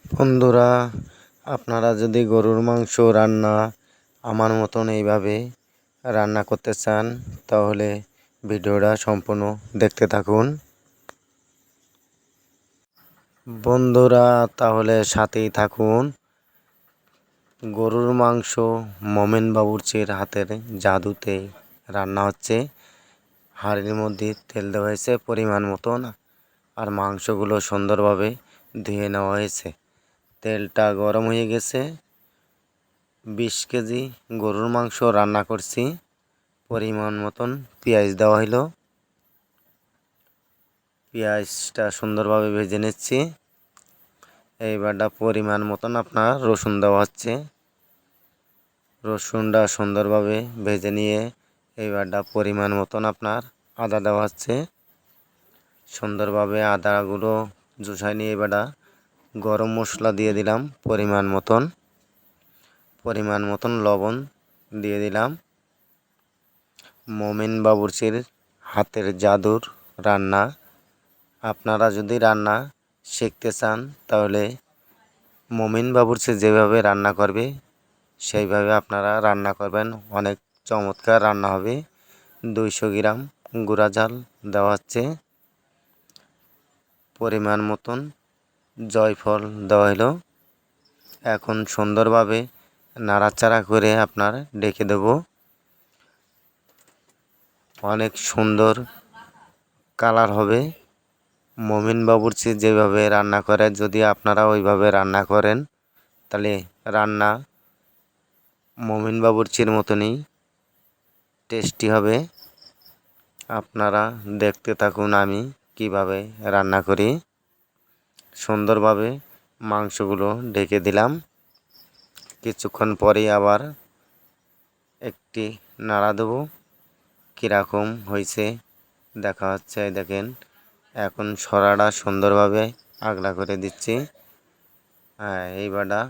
বন্ধুরা, আপনারা যদি গরুর মাংস রান্না আমার মতন এইভাবে রান্না করতে চান তাহলে ভিডিওটা সম্পূর্ণ দেখতে থাকুন। বন্ধুরা, তাহলে সাথেই থাকুন। গরুর মাংস মোমেন বাবুর্চির হাতের জাদুতে রান্না হচ্ছে। হাঁড়ির মধ্যে তেল দেওয়া হয়েছে পরিমাণ মতন, আর মাংসগুলো সুন্দরভাবে ধুয়ে নেওয়া হয়েছে। তেলটা গরম হয়ে গেছে। 20 কেজি গরুর মাংস রান্না করছি। পরিমাণ মতন পেঁয়াজ দেওয়া হলো। পেঁয়াজটা সুন্দরভাবে ভেজে নিচ্ছি। এইবারটা পরিমাণ মতন আপনার রসুন দেওয়া হচ্ছে। রসুনটা সুন্দরভাবে ভেজে নিয়ে এইবারটা পরিমাণ মতন আপনার আদা দেওয়া হচ্ছে। সুন্দরভাবে আদাগুলো জুসাই নিয়ে এবারটা গরম মশলা দিয়ে দিলাম পরিমাণ মতন লবণ দিয়ে দিলাম। মোমেন বাবুর্চির হাতের জাদুর রান্না। আপনারা যদি রান্না শিখতে চান তাহলে মোমেন বাবুর্চি যেভাবে রান্না করবে সেইভাবে আপনারা রান্না করবেন। অনেক চমৎকার রান্না হবে। 200 গ্রাম গুঁড়া ঝাল দেওয়া হচ্ছে। পরিমাণ মতন জয়ফল দেওয়া হলো। এখন সুন্দরভাবে নাড়াচাড়া করে আপনার ডেকে দেব। অনেক সুন্দর কালার হবে। মোমেন বাবুর্চি যেভাবে রান্না করে যদি আপনারা ওইভাবে রান্না করেন তাহলে রান্না মোমেন বাবুর্চির মতনই টেস্টি হবে। আপনারা দেখতে থাকুন আমি কিভাবে রান্না করি। সুন্দরভাবে মাংসগুলো ঢেকে দিলাম। কিছুক্ষণ পরেই আবার একটি নাড়া দেবো। কীরকম হয়েছে দেখা হচ্ছে। দেখেন, এখন সরাটা সুন্দরভাবে আগলা করে দিচ্ছি। এইবারটা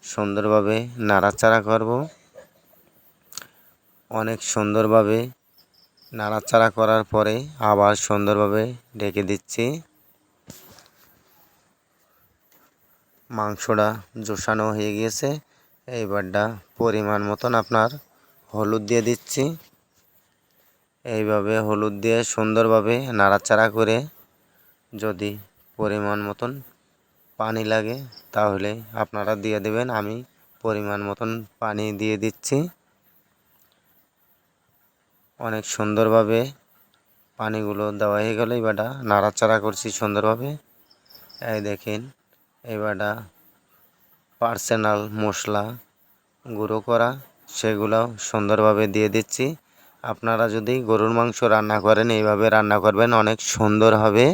সুন্দরভাবে নাড়াচাড়া করব। অনেক সুন্দরভাবে নাড়াচাড়া করার পরে আবার সুন্দরভাবে ঢেকে দিচ্ছি। মাংসটা জোসানো হয়ে গিয়েছে। এইবারটা পরিমাণ মতন আপনার হলুদ দিয়ে দিচ্ছি। এইভাবে হলুদ দিয়ে সুন্দরভাবে নাড়াচাড়া করে যদি পরিমাণ মতন পানি লাগে তাহলে আপনারা দিয়ে দেবেন। আমি পরিমাণ মতন পানি দিয়ে দিচ্ছি। অনেক সুন্দরভাবে পানিগুলো দেওয়া হয়ে গেল। এবারটা নাড়াচাড়া করছি সুন্দরভাবে। এই দেখেন, এবারটা পার্সোনাল মশলা গুঁড়ো করা সেগুলো সুন্দরভাবে দিয়ে দিচ্ছি। আপনারা যদি গরুর মাংস রান্না করেন এইভাবে রান্না করবেন, অনেক সুন্দর হবে।